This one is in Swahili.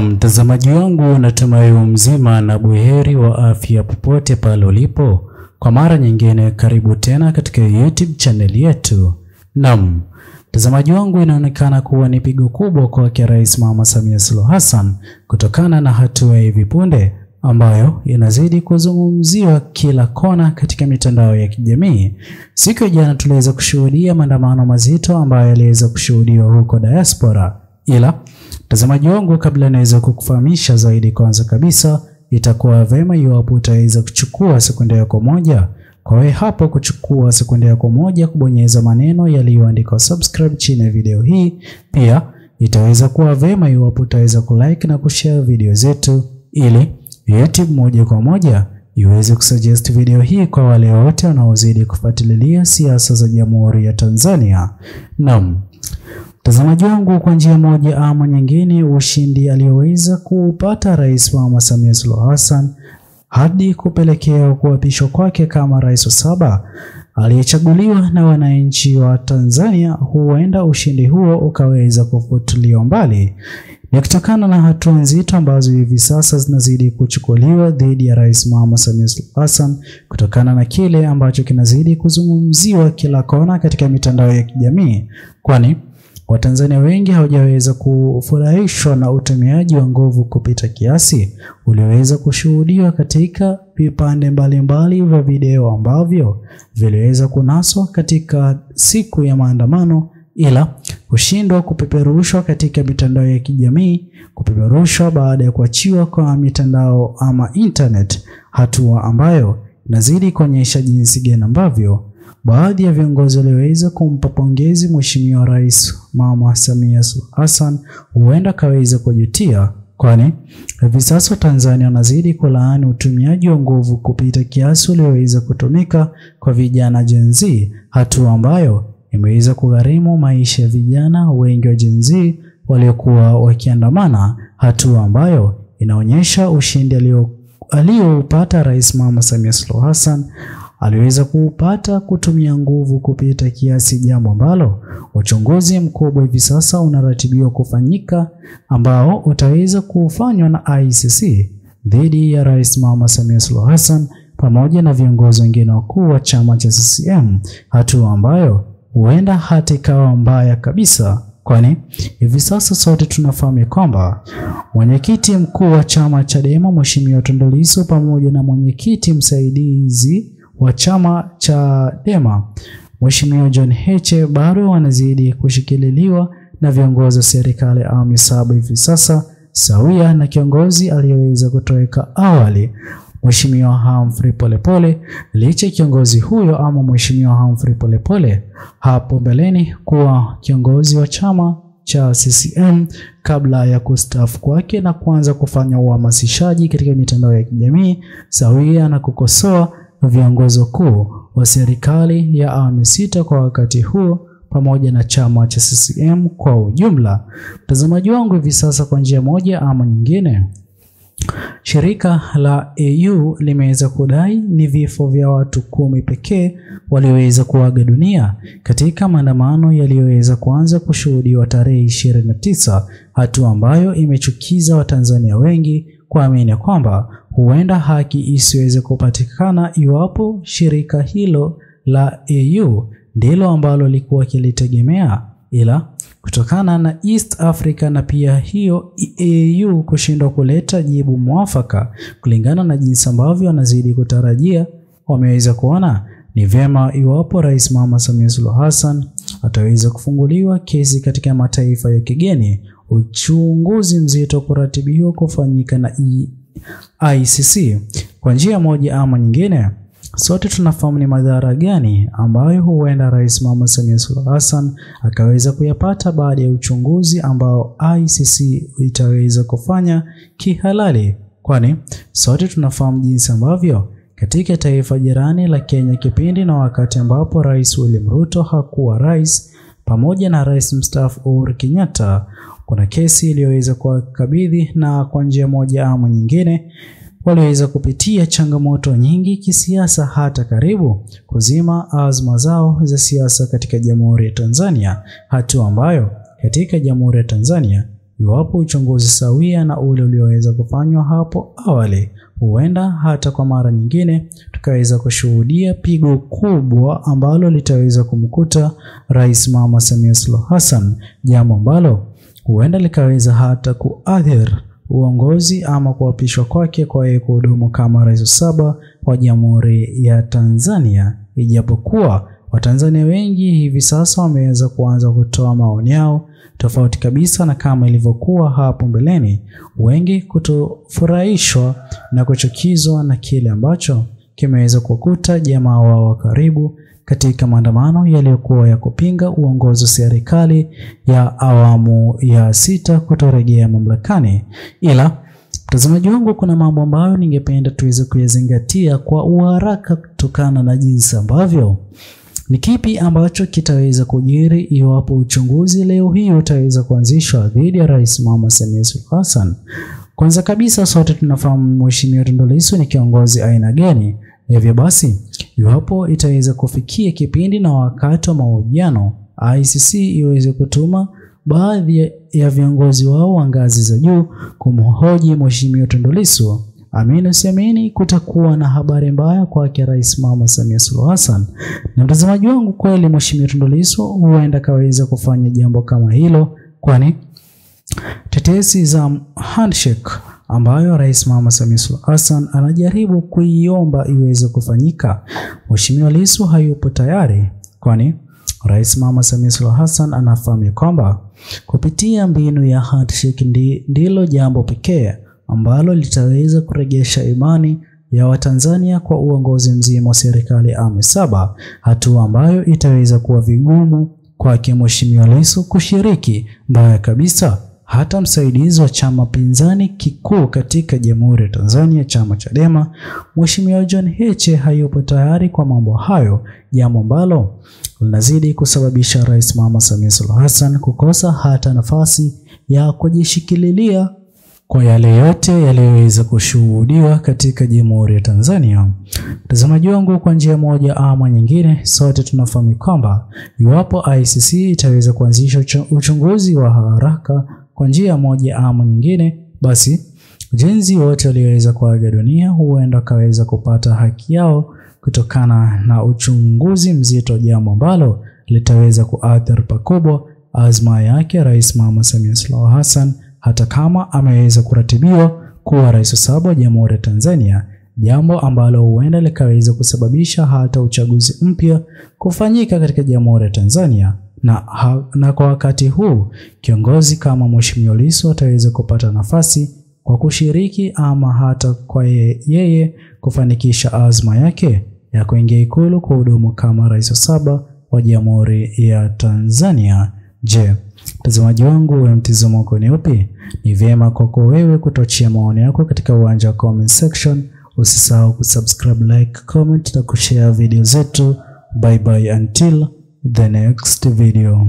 Na mtazamaji wangu, natumai mzima na buheri wa afya popote pale ulipo. Kwa mara nyingine karibu tena katika YouTube channel yetu. Naam, mtazamaji wangu, inaonekana kuwa ni pigo kubwa kwa Rais Mama Samia Suluhu Hassan kutokana na hatua hivi punde ambayo inazidi kuzungumziwa kila kona katika mitandao ya kijamii. Siku ya jana tuliweza kushuhudia maandamano mazito ambayo yaliweza kushuhudiwa huko diaspora. Ila mtazamaji wangu, kabla naweza kukufahamisha zaidi, kwanza kabisa itakuwa vema iwapo utaweza kuchukua sekunde yako moja. Kwa wewe hapo kuchukua sekunde yako moja kubonyeza maneno yaliyoandikwa subscribe chini ya video hii. Pia itaweza kuwa vema iwapo utaweza kulike na kushare video zetu ili YouTube moja kwa moja iweze kusuggest video hii kwa wale wote wanaozidi kufuatilia siasa za Jamhuri ya Tanzania. Naam, mtazamaji wangu, kwa njia moja ama nyingine, ushindi aliyoweza kupata Rais Mama Samia Suluhu Hassan hadi kupelekea kuapishwa kwake kama rais wa 7 aliyechaguliwa na wananchi wa Tanzania, huenda ushindi huo ukaweza kufutiliwa mbali. Ni kutokana na hatua nzito ambazo hivi sasa zinazidi kuchukuliwa dhidi ya Rais Mama Samia Suluhu Hassan kutokana na kile ambacho kinazidi kuzungumziwa kila kona katika mitandao ya kijamii, kwani Watanzania wengi hawajaweza kufurahishwa na utumiaji wa nguvu kupita kiasi ulioweza kushuhudiwa katika vipande mbalimbali vya video ambavyo viliweza kunaswa katika siku ya maandamano, ila kushindwa kupeperushwa katika mitandao ya kijamii, kupeperushwa baada ya kuachiwa kwa mitandao ama internet, hatua ambayo inazidi kuonyesha jinsi gani ambavyo baadhi ya viongozi walioweza kumpa pongezi Mheshimiwa Rais Mama Samia Suluhu Hassan huenda kaweza kujutia, kwani hivi sasa Tanzania wanazidi kulaani utumiaji wa nguvu kupita kiasi ulioweza kutumika kwa vijana Gen Z, hatua ambayo imeweza kugharimu maisha ya vijana wengi wa Gen Z waliokuwa wakiandamana, hatua ambayo inaonyesha ushindi aliyoupata Rais Mama Samia Suluhu Hassan aliweza kuupata kutumia nguvu kupita kiasi, jambo ambalo uchunguzi mkubwa hivi sasa unaratibiwa kufanyika ambao utaweza kufanywa na ICC dhidi ya Rais Mama Samia Suluhu Hassan pamoja na viongozi wengine wakuu wa chama cha CCM, hatua ambayo huenda hata ikawa mbaya kabisa, kwani hivi sasa sote tunafahamu kwamba mwenyekiti mkuu wa chama cha Chadema Mheshimiwa Tundu Lissu pamoja na mwenyekiti msaidizi wa chama cha Chadema Mheshimiwa John Heche bado wanazidi kushikililiwa na viongozi wa serikali awamu ya 7 hivi sasa, sawia na kiongozi aliyeweza kutoweka awali Mheshimiwa Humphrey Polepole. Licha kiongozi huyo ama Mheshimiwa Humphrey Polepole hapo mbeleni kuwa kiongozi wa chama cha CCM kabla ya kustaafu kwake na kuanza kufanya uhamasishaji katika mitandao ya kijamii sawia na kukosoa viongozi wakuu wa serikali ya awamu 6 kwa wakati huo pamoja na chama cha CCM kwa ujumla. Mtazamaji wangu, hivi sasa kwa njia moja ama nyingine, shirika la AU limeweza kudai ni vifo vya watu 10 pekee walioweza kuaga dunia katika maandamano yaliyoweza kuanza kushuhudiwa tarehe 29, hatua ambayo imechukiza Watanzania wengi kuamini kwamba huenda haki isiweze kupatikana iwapo shirika hilo la AU ndilo ambalo likuwa kilitegemea, ila kutokana na East Africa na pia hiyo AU kushindwa kuleta jibu mwafaka kulingana na jinsi ambavyo wanazidi kutarajia, wameweza kuona ni vyema iwapo Rais Mama Samia Suluhu Hassan ataweza kufunguliwa kesi katika mataifa ya kigeni, uchunguzi mzito kuratibiwa kufanyika na ICC. Kwa njia moja ama nyingine, sote tunafahamu ni madhara gani ambayo huenda Rais Mama Samia Suluhu Hassan akaweza kuyapata baada ya uchunguzi ambao ICC itaweza kufanya kihalali, kwani sote tunafahamu jinsi ambavyo katika taifa jirani la Kenya kipindi na wakati ambapo Rais William Ruto hakuwa rais pamoja na Rais mstaafu Uhuru Kenyatta, kuna kesi iliyoweza kuwakabidhi na kwa njia moja ama nyingine waliweza kupitia changamoto nyingi kisiasa, hata karibu kuzima azma zao za siasa katika Jamhuri ya Tanzania, hatua ambayo katika Jamhuri ya Tanzania iwapo uchunguzi sawia na ule ulioweza kufanywa hapo awali. Huenda hata kwa mara nyingine tukaweza kushuhudia pigo kubwa ambalo litaweza kumkuta Rais Mama Samia Suluhu Hassan, jambo ambalo huenda likaweza hata kuathiri uongozi ama kuapishwa kwake kwa yeye kuhudumu kama rais wa 7 wa Jamhuri ya Tanzania. Ijapokuwa Watanzania wengi hivi sasa wameweza kuanza kutoa maoni yao tofauti kabisa na kama ilivyokuwa hapo mbeleni, wengi kutofurahishwa na kuchukizwa na kile ambacho kimeweza kukuta jamaa wao wa karibu katika maandamano yaliyokuwa ya kupinga uongozi wa serikali ya awamu ya 6 kutorejea mamlakani. Ila mtazamaji wangu, kuna mambo ambayo ningependa tuweze kuyazingatia kwa uharaka kutokana na jinsi ambavyo ni kipi ambacho kitaweza kujiri iwapo uchunguzi leo hii utaweza kuanzishwa dhidi ya Rais Mama Samia Suluhu Hassan. Kwanza kabisa, sote tunafahamu Mheshimiwa Tundu Lissu ni kiongozi aina gani. Hivyo basi, iwapo itaweza kufikia kipindi na wakati wa mahojiano, ICC iweze kutuma baadhi ya viongozi wao wa ngazi za juu kumhoji Mheshimiwa Tundu Lissu, amini usiamini, kutakuwa na habari mbaya kwake Rais Mama Samia Suluhu Hassan. Na mtazamaji wangu, kweli Mheshimiwa Tundu Lissu huenda kaweza kufanya jambo kama hilo, kwani tetesi za handshake ambayo Rais Mama Samia Suluhu Hassan anajaribu kuiomba iweze kufanyika, Mheshimiwa Lissu hayupo tayari, kwani Rais Mama Samia Suluhu Hassan anafahamu kwamba kupitia mbinu ya handshake ndilo jambo pekee ambalo litaweza kurejesha imani ya Watanzania kwa uongozi mzima wa serikali awamu 7, hatua ambayo itaweza kuwa vigumu kwa Mheshimiwa Lissu kushiriki. Mbaya kabisa, hata msaidizi wa chama pinzani kikuu katika Jamhuri ya Tanzania, chama Chadema, Mheshimiwa John Heche hayupo tayari kwa mambo hayo, jambo ambalo linazidi kusababisha Rais Mama Samia Suluhu Hassan kukosa hata nafasi ya kujishikililia kwa yale yote yaliyoweza kushuhudiwa katika Jamhuri ya Tanzania. Mtazamaji wangu, kwa njia moja ama nyingine, sote tunafahamu kwamba iwapo ICC itaweza kuanzisha uchunguzi wa haraka kwa njia moja ama nyingine, basi jenzi wote walioweza kuaga dunia huenda kaweza kupata haki yao kutokana na uchunguzi mzito, jambo ambalo litaweza kuathiri pakubwa azma yake Rais Mama Samia Suluhu Hassan, hata kama ameweza kuratibiwa kuwa rais wa 7 wa Jamhuri ya Tanzania, jambo ambalo huenda likaweza kusababisha hata uchaguzi mpya kufanyika katika Jamhuri ya Tanzania. Na kwa wakati huu kiongozi kama Mheshimiwa Lissu ataweza kupata nafasi kwa kushiriki ama hata kwa yeye kufanikisha azma yake ya kuingia Ikulu kuhudumu kama rais wa 7 wa Jamhuri ya Tanzania. Je, mtazamaji wangu, wewe mtazamo wako ni upi? Ni vyema kwako wewe kutoachia maoni yako katika uwanja wa comment section. Usisahau kusubscribe, like, comment na kushare video zetu. Bye bye until the next video.